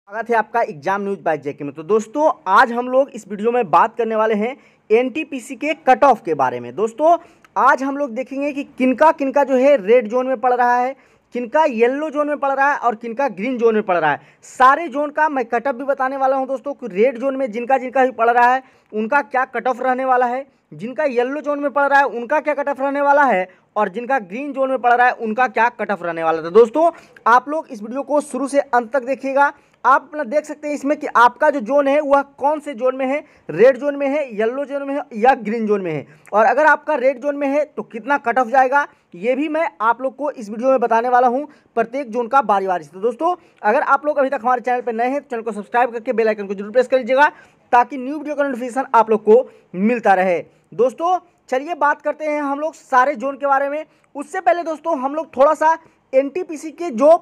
स्वागत है आपका एग्जाम न्यूज बाय जेके में। तो दोस्तों आज हम लोग इस वीडियो में बात करने वाले हैं एनटीपीसी के कट ऑफ के बारे में। दोस्तों आज हम लोग देखेंगे कि किनका किनका जो है रेड जोन में पड़ रहा है, किनका येलो जोन में पड़ रहा है और किनका ग्रीन जोन में पड़ रहा है। सारे जोन का मैं कट ऑफ भी बताने वाला हूं दोस्तों कि रेड जोन में जिनका जिनका भी पड़ रहा है उनका क्या कट ऑफ रहने वाला है, जिनका येलो जोन में पड़ रहा है उनका क्या कट ऑफ रहने वाला है और जिनका ग्रीन जोन में पड़ रहा है उनका क्या कट ऑफ रहने वाला है। तो दोस्तों आप लोग इस वीडियो को शुरू से अंत तक देखिएगा। आप अपना देख सकते हैं इसमें कि आपका जो जोन है वह कौन से जोन में है, रेड जोन में है, येलो जोन में है या ग्रीन जोन में है, और अगर आपका रेड जोन में है तो कितना कट ऑफ जाएगा ये भी मैं आप लोग को इस वीडियो में बताने वाला हूं, प्रत्येक जोन का बारी बारी से। तो दोस्तों अगर आप लोग अभी तक हमारे चैनल पर नए हैं तो चैनल को सब्सक्राइब करके बेल आइकन को जरूर प्रेस कर लीजिएगा ताकि न्यू वीडियो का नोटिफिकेशन आप लोग को मिलता रहे। दोस्तों चलिए बात करते हैं हम लोग सारे जोन के बारे में। उससे पहले दोस्तों हम लोग थोड़ा सा एनटीपीसी के जो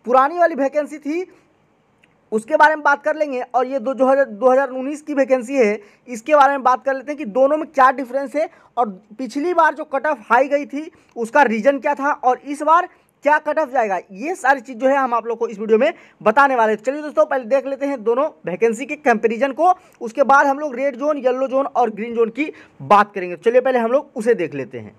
पुरानी वाली वैकेंसी थी उसके बारे में बात कर लेंगे और ये 2019 की वैकेंसी है इसके बारे में बात कर लेते हैं कि दोनों में क्या डिफरेंस है और पिछली बार जो कट ऑफ हाई गई थी उसका रीजन क्या था और इस बार क्या कट ऑफ जाएगा। ये सारी चीज़ जो है हम आप लोग को इस वीडियो में बताने वाले हैं। चलिए दोस्तों पहले देख लेते हैं दोनों वैकेंसी के कंपैरिजन को, उसके बाद हम लोग रेड जोन, येलो जोन और ग्रीन जोन की बात करेंगे। चलिए पहले हम लोग उसे देख लेते हैं।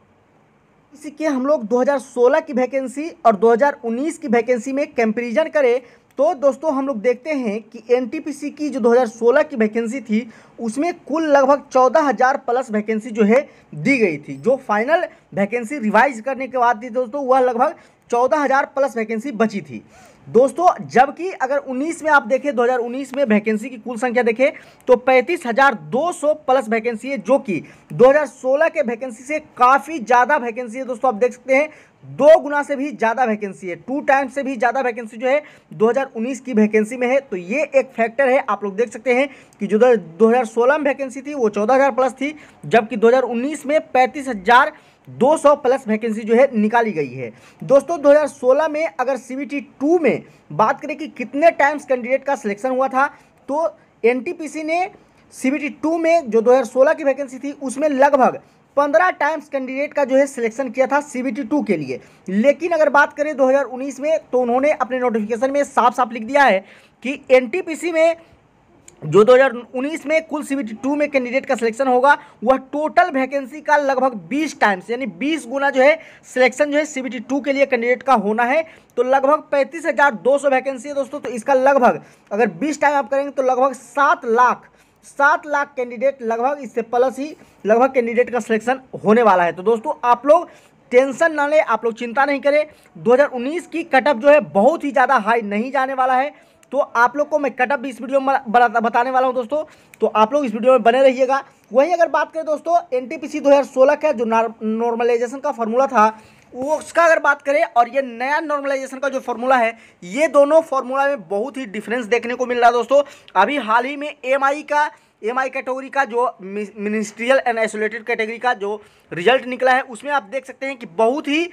इसी के हम लोग 2016 की वैकेंसी और 2019 की वैकेंसी में कंपैरिजन करें तो दोस्तों हम लोग देखते हैं कि एनटीपीसी की जो 2016 की वैकेंसी थी उसमें कुल लगभग 14,000 प्लस वैकेंसी जो है दी गई थी। जो फाइनल वैकेंसी रिवाइज करने के बाद थी दोस्तों वह लगभग 14,000 प्लस वैकेंसी बची थी दोस्तों। जबकि अगर 19 में आप देखें 2019 में वैकेंसी की कुल संख्या देखें तो 35,200 प्लस वैकेंसी है, जो कि 2016 के वैकेंसी से काफ़ी ज़्यादा वैकेंसी है दोस्तों। आप देख सकते हैं 2 गुना से भी ज़्यादा वैकेंसी है, 2 टाइम्स से भी ज़्यादा वैकेंसी जो है 2019 की वैकेंसी में है। तो ये एक फैक्टर है। आप लोग देख सकते हैं कि जो 2016 में वैकेंसी थी वो 14,000 प्लस थी, जबकि 2019 में 35,200 प्लस वैकेंसी जो है निकाली गई है दोस्तों। 2016 में अगर CBT 2 में बात करें कि कितने टाइम्स कैंडिडेट का सिलेक्शन हुआ था तो एनटीपीसी ने CBT 2 में जो 2016 की वैकेंसी थी उसमें लगभग 15 टाइम्स कैंडिडेट का जो है सिलेक्शन किया था CBT 2 के लिए। लेकिन अगर बात करें 2019 में तो उन्होंने अपने नोटिफिकेशन में साफ साफ लिख दिया है कि एनटीपीसी में जो 2019 में कुल CBT 2 में कैंडिडेट का सिलेक्शन होगा वह टोटल वैकेंसी का लगभग 20 टाइम्स यानी 20 गुना जो है सिलेक्शन जो है CBT 2 के लिए कैंडिडेट का होना है। तो लगभग 35,200 वैकेंसी है दोस्तों। तो इसका लगभग अगर 20 टाइम आप करेंगे तो लगभग 7 लाख कैंडिडेट लगभग इससे प्लस ही लगभग कैंडिडेट का सिलेक्शन होने वाला है। तो दोस्तों आप लोग टेंशन ना लें, आप लोग चिंता नहीं करें। 2019 की कट ऑफ जो है बहुत ही ज़्यादा हाई नहीं जाने वाला है। तो आप लोग को मैं कट ऑफ भी इस वीडियो में बताने वाला हूं दोस्तों, तो आप लोग इस वीडियो में बने रहिएगा। वहीं अगर बात करें दोस्तों एनटीपीसी 2016 का जो नॉर्मलाइजेशन का फॉर्मूला था वो उसका अगर बात करें और ये नया नॉर्मलाइजेशन का जो फॉर्मूला है ये दोनों फॉर्मूला में बहुत ही डिफरेंस देखने को मिल रहा है दोस्तों। अभी हाल ही में एमआई कैटेगरी का जो मिनिस्ट्रियल एंड आइसोलेटेड कैटेगरी का जो रिजल्ट निकला है उसमें आप देख सकते हैं कि बहुत ही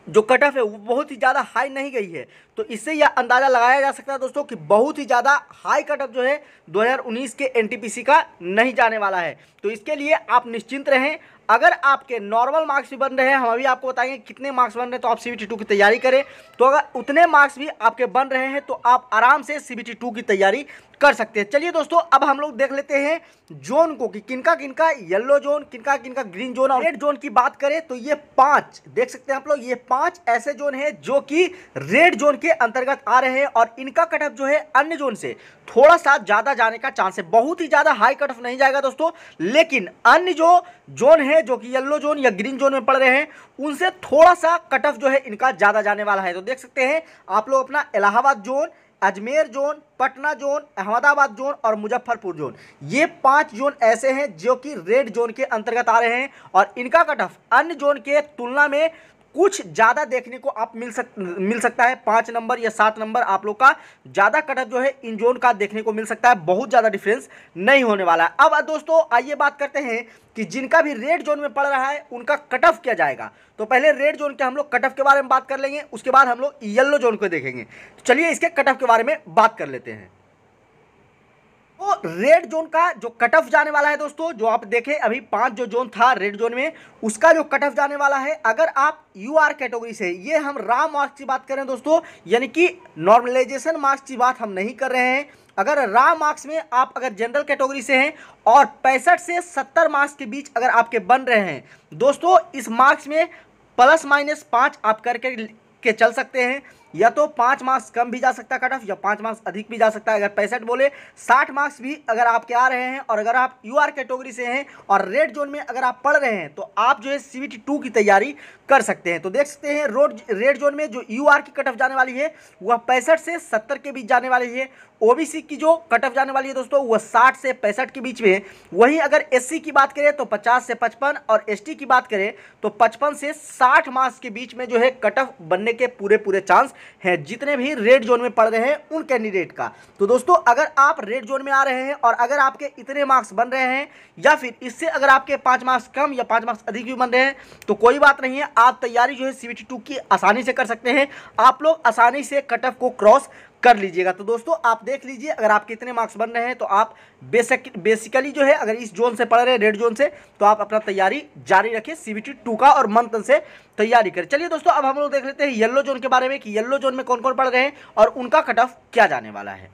जो कट ऑफ है वो बहुत ही ज़्यादा हाई नहीं गई है। तो इससे यह अंदाज़ा लगाया जा सकता है दोस्तों कि बहुत ही ज़्यादा हाई कट ऑफ जो है 2019 के एनटीपीसी का नहीं जाने वाला है। तो इसके लिए आप निश्चिंत रहें। अगर आपके नॉर्मल मार्क्स भी बन रहे हैं, हम अभी आपको बताएंगे कितने मार्क्स बन रहे हैं, तो आप CBT 2 की तैयारी करें। तो अगर उतने मार्क्स भी आपके बन रहे हैं तो आप आराम से CBT 2 की तैयारी कर सकते हैं। चलिए दोस्तों अब हम लोग देख लेते हैं जोन को कि किनका किनका येलो जोन, किनका किनका ग्रीन जोन और रेड जोन की बात करें तो ये 5 देख सकते हैं आप लोग, ये 5 ऐसे जोन है जो कि रेड जोन के अंतर्गत आ रहे हैं और इनका कट ऑफ जो है अन्य जोन से थोड़ा सा ज़्यादा जाने का चांस है। बहुत ही ज़्यादा हाई कट ऑफ नहीं जाएगा दोस्तों, लेकिन अन्य जो जोन है जो कि येलो जोन या ग्रीन जोन में पड़ रहे हैं उनसे थोड़ा सा कट ऑफ जो है इनका ज़्यादा जाने वाला है। तो देख सकते हैं आप लोग अपना Allahabad zone, Ajmer zone, Patna zone, Ahmedabad zone और मुजफ्फरपुर जोन, ये 5 जोन ऐसे हैं जो कि रेड जोन के अंतर्गत आ रहे हैं और इनका कट ऑफ अन्य जोन के तुलना में कुछ ज़्यादा देखने को आप मिल सकता है। 5 नंबर या 7 नंबर आप लोग का ज़्यादा कट ऑफ जो है इन जोन का देखने को मिल सकता है। बहुत ज़्यादा डिफरेंस नहीं होने वाला है। अब दोस्तों आइए बात करते हैं कि जिनका भी रेड जोन में पड़ रहा है उनका कट ऑफ क्या जाएगा। तो पहले रेड जोन के हम लोग कट ऑफ के बारे में बात कर लेंगे, उसके बाद हम लोग येलो जोन को देखेंगे। तो चलिए इसके कट ऑफ के बारे में बात कर लेते हैं। तो रेड जोन का जो कट ऑफ जाने वाला है दोस्तों, जो आप देखें अभी 5 जो जोन था रेड जोन में, उसका जो कट ऑफ जाने वाला है, अगर आप यूआर कैटेगरी से, ये हम रॉ मार्क्स की बात करें दोस्तों, यानी कि नॉर्मलाइजेशन मार्क्स की बात हम नहीं कर रहे हैं। अगर रॉ मार्क्स में आप अगर जनरल कैटेगरी से हैं और 65 से 70 मार्क्स के बीच अगर आपके बन रहे हैं दोस्तों, इस मार्क्स में ±5 आप करके चल सकते हैं। या तो 5 मार्क्स कम भी जा सकता है कट ऑफ, या 5 मार्क्स अधिक भी जा सकता है। अगर 65 बोले 60 मार्क्स भी अगर आपके आ रहे हैं और अगर आप यूआर कैटेगरी से हैं और रेड जोन में अगर आप पढ़ रहे हैं तो आप जो है CBT 2 की तैयारी कर सकते हैं। तो देख सकते हैं रेड जोन में जो यूआर की कट ऑफ जाने वाली है वह 65 से 70 के बीच जाने वाली है। ओबीसी की जो कट ऑफ जाने वाली है दोस्तों वह 60 से 65 के बीच में है। वहीं अगर एससी की बात करें तो 50 से 55 और एसटी की बात करें तो 55 से 60 मार्क्स के बीच में जो है कट ऑफ बनने के पूरे चांस हैं, जितने भी रेड जोन में पढ़ रहे हैं उन कैंडिडेट का। तो दोस्तों अगर आप रेड जोन में आ रहे हैं और अगर आपके इतने मार्क्स बन रहे हैं या फिर इससे अगर आपके 5 मार्क्स कम या 5 मार्क्स अधिक भी बन रहे हैं तो कोई बात नहीं है, आप तैयारी जो है CBT 2 की आसानी से कर सकते हैं। आप लोग आसानी से कट ऑफ को क्रॉस कर लीजिएगा। तो दोस्तों आप देख लीजिए अगर आपके इतने मार्क्स बन रहे हैं तो आप बेसिकली जो है अगर इस जोन से पढ़ रहे हैं रेड जोन से, तो आप अपना तैयारी जारी रखें CBT 2 का और मन तन से तैयारी करें। चलिए दोस्तों अब हम लोग देख लेते हैं येलो जोन के बारे में कि येलो जोन में कौन कौन पढ़ रहे हैं और उनका कट ऑफ क्या जाने वाला है।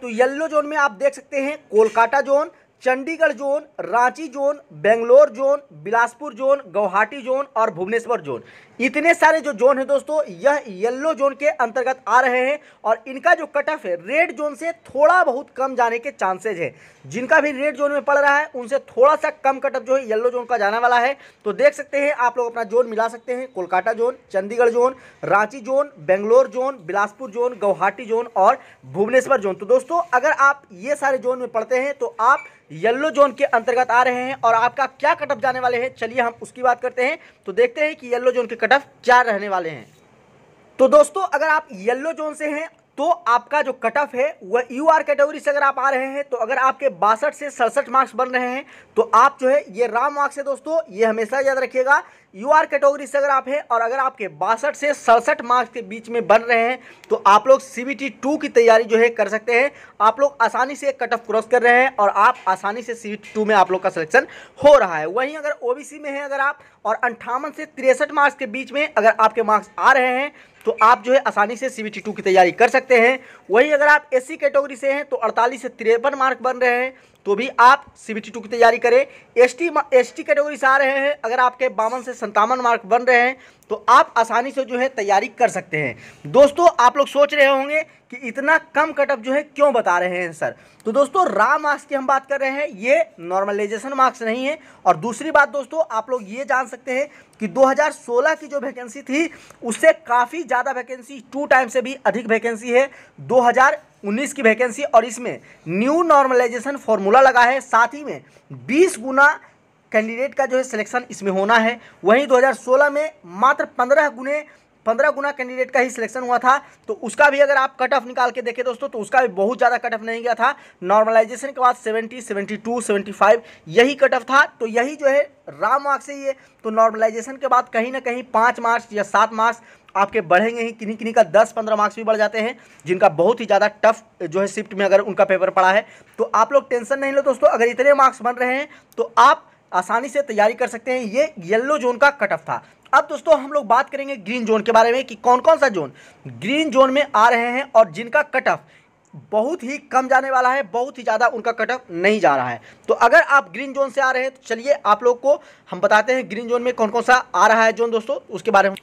तो येलो जोन में आप देख सकते हैं Kolkata zone, Chandigarh zone, Ranchi zone, Bangalore zone, Bilaspur zone, Guwahati zone और भुवनेश्वर जोन, इतने सारे जो जोन है दोस्तों यह येलो जोन के अंतर्गत आ रहे हैं और इनका जो कट ऑफ है रेड जोन से थोड़ा बहुत कम जाने के चांसेज है। जिनका भी रेड जोन में पड़ रहा है उनसे थोड़ा सा कम कट ऑफ जो है येलो जोन का जाने वाला है। तो देख सकते हैं आप लोग अपना जोन मिला सकते हैं, Kolkata zone, Chandigarh zone, Ranchi zone, Bangalore zone, Bilaspur zone, Guwahati zone और भुवनेश्वर जोन। तो दोस्तों अगर आप ये सारे जोन में पढ़ते हैं तो आप येलो जोन के अंतर्गत आ रहे हैं और आपका क्या कट ऑफ जाने वाले हैं, चलिए हम उसकी बात करते हैं। तो देखते हैं कि येलो जोन के कट ऑफ क्या रहने वाले हैं। तो दोस्तों अगर आप येलो जोन से हैं तो आपका जो कट ऑफ है वह यूआर कैटेगरी से अगर आप आ रहे हैं तो अगर आपके 62 से 67 मार्क्स बन रहे हैं तो आप जो है ये रॉ मार्क्स है दोस्तों, ये हमेशा याद रखिएगा। यूआर कैटेगरी से अगर आप हैं और अगर आपके 62 से 67 मार्क्स के बीच में बन रहे हैं तो आप लोग CBT 2 की तैयारी जो है कर सकते हैं। आप लोग आसानी से कट ऑफ क्रॉस कर रहे हैं और आप आसानी से CBT 2 में आप लोग का सिलेक्शन हो रहा है। वहीं अगर ओबीसी में है अगर आप और 58 से 63 मार्क्स के बीच में अगर आपके मार्क्स आ रहे हैं तो आप जो है आसानी से CBT 2 की तैयारी कर सकते हैं। वहीं अगर आप एससी कैटेगरी से हैं तो 48 से 53 मार्क बन रहे हैं तो भी आप CBT 2 की तैयारी करें। एसटी कैटेगरी से आ रहे हैं अगर आपके 52 से 57 मार्क बन रहे हैं तो आप आसानी से जो है तैयारी कर सकते हैं। दोस्तों आप लोग सोच रहे होंगे कि इतना कम कट ऑफ जो है क्यों बता रहे हैं सर। तो दोस्तों रॉ मार्क्स की हम बात कर रहे हैं, ये नॉर्मलाइजेशन मार्क्स नहीं है। और दूसरी बात दोस्तों आप लोग ये जान सकते हैं कि 2016 की जो वैकेंसी थी उससे काफ़ी ज़्यादा वैकेंसी, 2 टाइम से भी अधिक वैकेंसी है 2019 की वैकेंसी, और इसमें न्यू नॉर्मलाइजेशन फॉर्मूला लगा है। साथ ही में 20 गुना कैंडिडेट का जो है सिलेक्शन इसमें होना है। वहीं 2016 में मात्र 15 गुना कैंडिडेट का ही सिलेक्शन हुआ था। तो उसका भी अगर आप कट ऑफ निकाल के देखें दोस्तों तो उसका भी बहुत ज़्यादा कट ऑफ नहीं गया था। नॉर्मलाइजेशन के बाद 70, 72, 75 यही कट ऑफ था। तो यही जो है रॉ मार्क्स है ये। तो नॉर्मलाइजेशन के बाद कहीं ना कहीं 5 मार्क्स या 7 मार्क्स आपके बढ़ेंगे ही, किन्हीं किन्हीं का 10-15 मार्क्स भी बढ़ जाते हैं जिनका बहुत ही ज़्यादा टफ जो है शिफ्ट में अगर उनका पेपर पड़ा है। तो आप लोग टेंशन नहीं लो दोस्तों, अगर इतने मार्क्स बन रहे हैं तो आप आसानी से तैयारी कर सकते हैं। ये येलो जोन का कट ऑफ था। अब दोस्तों हम लोग बात करेंगे ग्रीन जोन के बारे में कि कौन कौन सा जोन ग्रीन जोन में आ रहे हैं और जिनका कट ऑफ बहुत ही कम जाने वाला है, बहुत ही ज़्यादा उनका कट ऑफ नहीं जा रहा है। तो अगर आप ग्रीन जोन से आ रहे हैं तो चलिए आप लोग को हम बताते हैं ग्रीन जोन में कौन कौन सा आ रहा है जोन दोस्तों, उसके बारे में।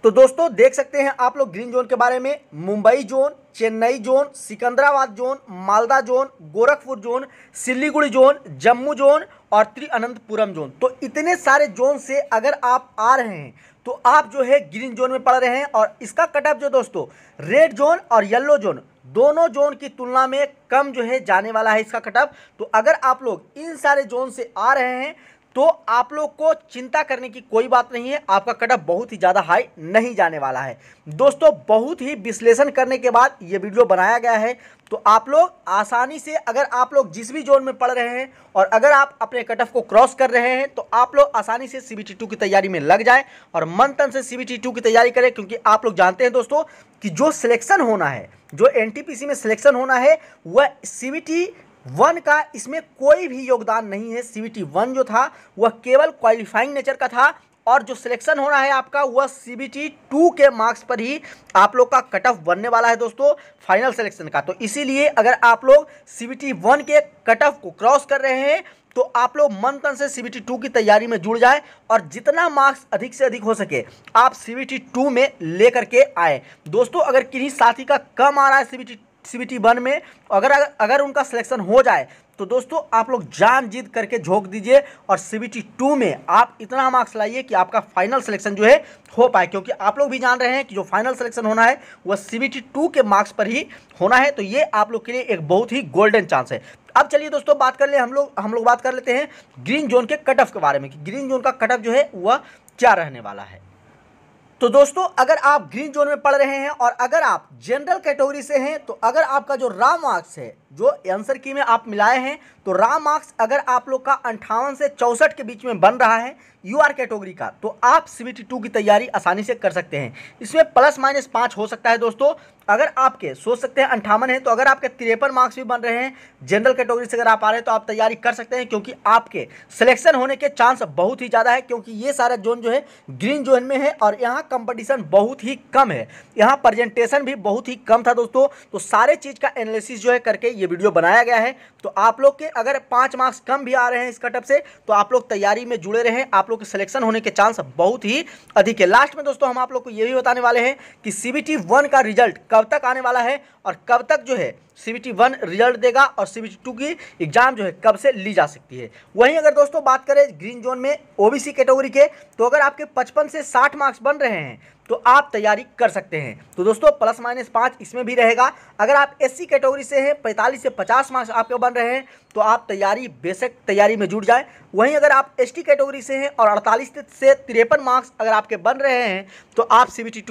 तो दोस्तों देख सकते हैं आप लोग ग्रीन जोन के बारे में, Mumbai zone, Chennai zone, Secunderabad zone, Malda zone, Gorakhpur zone, Siliguri zone, Jammu zone और तिरुअनंतपुरम जोन। तो इतने सारे जोन से अगर आप आ रहे हैं तो आप जो है ग्रीन जोन में पढ़ रहे हैं और इसका कट ऑफ जो दोस्तों रेड जोन और येलो जोन दोनों जोन की तुलना में कम जो है जाने वाला है इसका कट ऑफ। तो अगर आप लोग इन सारे जोन से आ रहे हैं तो आप लोग को चिंता करने की कोई बात नहीं है, आपका कट ऑफ बहुत ही ज़्यादा हाई नहीं जाने वाला है। दोस्तों बहुत ही विश्लेषण करने के बाद ये वीडियो बनाया गया है। तो आप लोग आसानी से अगर आप लोग जिस भी जोन में पढ़ रहे हैं और अगर आप अपने कट ऑफ को क्रॉस कर रहे हैं तो आप लोग आसानी से CBT 2 की तैयारी में लग जाए और मन तन से CBT 2 की तैयारी करें। क्योंकि आप लोग जानते हैं दोस्तों कि जो सिलेक्शन होना है, जो NTPC में सिलेक्शन होना है वह CBT वन का इसमें कोई भी योगदान नहीं है। CBT 1 जो था वह केवल क्वालिफाइंग नेचर का था और जो सिलेक्शन होना है आपका वह CBT 2 के मार्क्स पर ही आप लोग का कट ऑफ बनने वाला है दोस्तों फाइनल सिलेक्शन का। तो इसीलिए अगर आप लोग CBT 1 के कट ऑफ को क्रॉस कर रहे हैं तो आप लोग मन तन से CBT 2 की तैयारी में जुड़ जाए और जितना मार्क्स अधिक से अधिक हो सके आप CBT 2 में लेकर के आए। दोस्तों अगर किन्हीं साथी का कम आ रहा है CBT 1 में, अगर उनका सिलेक्शन हो जाए तो दोस्तों आप लोग जान जीत करके झोंक दीजिए और CBT 2 में आप इतना मार्क्स लाइए कि आपका फाइनल सिलेक्शन जो है हो पाए, क्योंकि आप लोग भी जान रहे हैं कि जो फाइनल सिलेक्शन होना है वह CBT 2 के मार्क्स पर ही होना है। तो ये आप लोग के लिए एक बहुत ही गोल्डन चांस है। अब चलिए दोस्तों बात कर ले हम लोग बात कर लेते हैं ग्रीन जोन के कट ऑफ के बारे में कि ग्रीन जोन का कट ऑफ जो है वह क्या रहने वाला है। तो दोस्तों अगर आप ग्रीन जोन में पढ़ रहे हैं और अगर आप जनरल कैटेगरी से हैं तो अगर आपका जो रॉ मार्क्स है जो आंसर की में आप मिलाए हैं तो रॉ मार्क्स अगर आप लोग का 58 से 64 के बीच में बन रहा है UR कैटेगरी का तो आप CBT 2 की तैयारी आसानी से कर सकते हैं। इसमें +-5 हो सकता है दोस्तों। अगर आपके सोच सकते हैं 58 है तो अगर आपके 53 मार्क्स भी बन रहे हैं जनरल कैटेगरी से अगर आप आ रहे हैं तो आप तैयारी कर सकते हैं, क्योंकि आपके सिलेक्शन होने के चांस बहुत ही ज़्यादा है, क्योंकि ये सारा जोन जो है ग्रीन जोन में है और यहाँ कंपटीशन बहुत ही कम है, यहाँ प्रेजेंटेशन भी बहुत ही कम था दोस्तों। तो सारे चीज़ का एनालिसिस जो है करके ये वीडियो बनाया गया है। तो आप लोग के अगर 5 मार्क्स कम भी आ रहे हैं इस कटअप से तो आप लोग तैयारी में जुड़े रहें, आप लोग के सिलेक्शन होने के चांस बहुत ही अधिक है। लास्ट में दोस्तों हम आप लोग को ये भी बताने वाले हैं कि CBT 1 का रिजल्ट कब तक आने वाला है और कब तक जो है CBT 1 रिजल्ट देगा और CBT 2 की एग्जाम जो है कब से ली जा सकती है। वहीं अगर दोस्तों बात करें ग्रीन जोन में OBC कैटेगरी के तो अगर आपके 55 से 60 मार्क्स बन रहे हैं तो आप तैयारी कर सकते हैं। तो दोस्तों +-5 इसमें भी रहेगा। अगर आप SC कैटेगरी से हैं 45 से 50 मार्क्स आपके बन रहे हैं तो आप बेशक तैयारी में जुट जाएं। वहीं अगर आप ST कैटेगरी से हैं और 48 से 53 मार्क्स अगर आपके बन रहे हैं तो आप CBT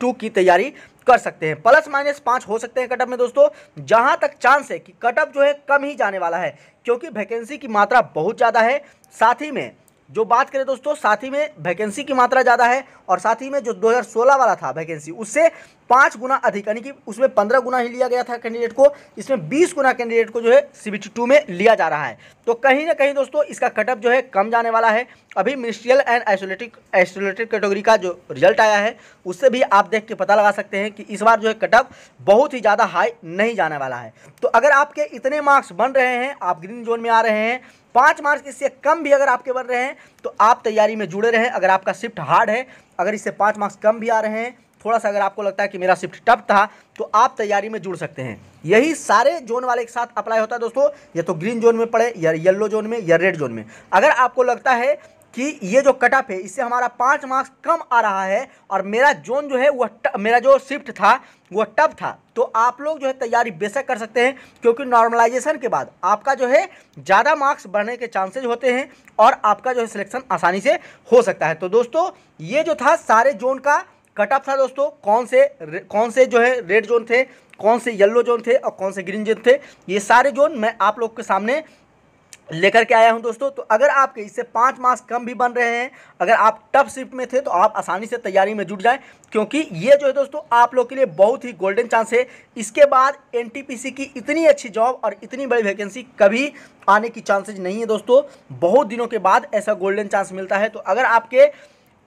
2 की तैयारी कर सकते हैं। +-5 हो सकते हैं कटअप में दोस्तों। जहां तक चांस है कि कटअप जो है कम ही जाने वाला है, क्योंकि वैकेंसी की मात्रा बहुत ज़्यादा है। साथ ही में जो बात करें दोस्तों साथ ही में वैकेंसी की मात्रा ज़्यादा है और साथ ही में जो 2016 वाला था वैकेंसी उससे 5 गुना अधिक, यानी कि उसमें 15 गुना ही लिया गया था कैंडिडेट को, इसमें 20 गुना कैंडिडेट को जो है CBT 2 में लिया जा रहा है। तो कहीं ना कहीं दोस्तों इसका कटअप जो है कम जाने वाला है। अभी मिनिस्ट्रियल एंड आइसोलेटेड कैटेगरी का जो रिजल्ट आया है उससे भी आप देख के पता लगा सकते हैं कि इस बार जो है कटअप बहुत ही ज़्यादा हाई नहीं जाने वाला है। तो अगर आपके इतने मार्क्स बन रहे हैं, आप ग्रीन जोन में आ रहे हैं, 5 मार्क्स इससे कम भी अगर आपके बन रहे हैं तो आप तैयारी में जुड़े रहें। अगर आपका शिफ्ट हार्ड है, अगर इससे 5 मार्क्स कम भी आ रहे हैं, थोड़ा सा अगर आपको लगता है कि मेरा शिफ्ट टफ था तो आप तैयारी में जुड़ सकते हैं। यही सारे जोन वाले के साथ अप्लाई होता है दोस्तों, या तो ग्रीन जोन में पड़े या येलो जोन में या रेड जोन में। अगर आपको लगता है कि ये जो कटअप है इससे हमारा 5 मार्क्स कम आ रहा है और मेरा जोन जो है वह मेरा जो शिफ्ट था वह टफ था, तो आप लोग जो है तैयारी बेशक कर सकते हैं, क्योंकि नॉर्मलाइजेशन के बाद आपका जो है ज़्यादा मार्क्स बढ़ने के चांसेज होते हैं और आपका जो है सिलेक्शन आसानी से हो सकता है। तो दोस्तों ये जो था सारे जोन का कटअप था दोस्तों, कौन से जो है रेड जोन थे, कौन से येलो जोन थे और कौन से ग्रीन जोन थे, ये सारे जोन मैं आप लोग के सामने लेकर के आया हूं दोस्तों। तो अगर आपके इससे 5 मार्क्स कम भी बन रहे हैं, अगर आप टफ शिफ्ट में थे तो आप आसानी से तैयारी में जुट जाएं, क्योंकि ये जो है दोस्तों आप लोग के लिए बहुत ही गोल्डन चांस है। इसके बाद NTPC की इतनी अच्छी जॉब और इतनी बड़ी वैकेंसी कभी आने की चांसेज नहीं है दोस्तों। बहुत दिनों के बाद ऐसा गोल्डन चांस मिलता है। तो अगर आपके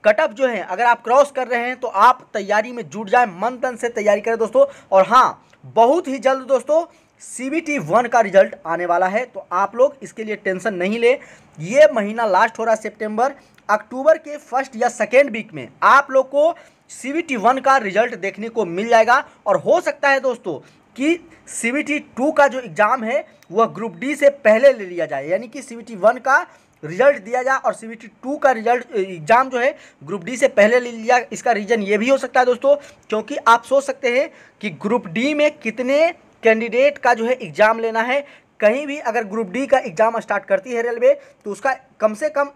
कटअप जो है अगर आप क्रॉस कर रहे हैं तो आप तैयारी में जुट जाएं, मन तन से तैयारी करें दोस्तों। और हाँ, बहुत ही जल्द दोस्तों CBT 1 का रिजल्ट आने वाला है, तो आप लोग इसके लिए टेंशन नहीं ले। ये महीना लास्ट हो रहा है सितंबर, अक्टूबर के फर्स्ट या सेकेंड वीक में आप लोग को CBT 1 का रिजल्ट देखने को मिल जाएगा। और हो सकता है दोस्तों कि CBT 2 का जो एग्ज़ाम है वह ग्रुप डी से पहले ले लिया जाए, यानी कि CBT 1 का रिजल्ट दिया जाए और CBT 2 का रिजल्ट एग्ज़ाम जो है ग्रुप डी से पहले ले लिया। इसका रीज़न ये भी हो सकता है दोस्तों, क्योंकि आप सोच सकते हैं कि ग्रुप डी में कितने कैंडिडेट का जो है एग्ज़ाम लेना है। कहीं भी अगर ग्रुप डी का एग्ज़ाम स्टार्ट करती है रेलवे तो उसका कम से कम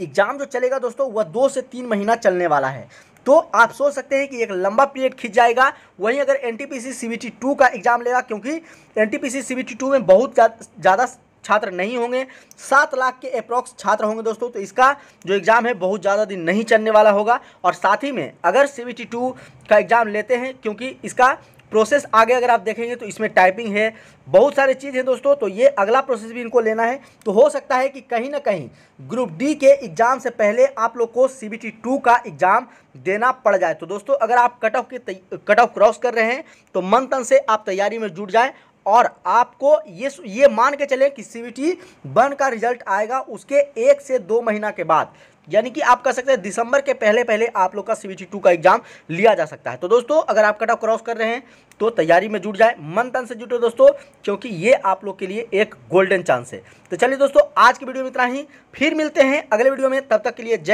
एग्ज़ाम जो चलेगा दोस्तों वह 2 से 3 महीना चलने वाला है। तो आप सोच सकते हैं कि एक लंबा पीरियड खिंच जाएगा। वहीं अगर NTPC CBT 2 का एग्ज़ाम लेगा, क्योंकि NTPC CBT 2 में बहुत ज़्यादा छात्र नहीं होंगे, 7 लाख के अप्रॉक्स छात्र होंगे दोस्तों, तो इसका जो एग्ज़ाम है बहुत ज़्यादा दिन नहीं चलने वाला होगा। और साथ ही में अगर CBT 2 का एग्ज़ाम लेते हैं, क्योंकि इसका प्रोसेस आगे अगर आप देखेंगे तो इसमें टाइपिंग है, बहुत सारी चीज़ है दोस्तों। तो ये अगला प्रोसेस भी इनको लेना है। तो हो सकता है कि कहीं ना कहीं ग्रुप डी के एग्ज़ाम से पहले आप लोग को CBT 2 का एग्ज़ाम देना पड़ जाए। तो दोस्तों अगर आप कट ऑफ क्रॉस कर रहे हैं तो मन तन से आप तैयारी में जुट जाएं और आपको ये मान के चलें कि CBT 1 का रिजल्ट आएगा उसके 1 से 2 महीना के बाद, यानी कि आप कह सकते हैं दिसंबर के पहले आप लोग का CBT 2 का एग्जाम लिया जा सकता है। तो दोस्तों अगर आप कट ऑफ क्रॉस कर रहे हैं तो तैयारी में जुट जाए, मन तन से जुटे दोस्तों, क्योंकि ये आप लोग के लिए एक गोल्डन चांस है। तो चलिए दोस्तों आज की वीडियो में इतना ही, फिर मिलते हैं अगले वीडियो में, तब तक के लिए जय।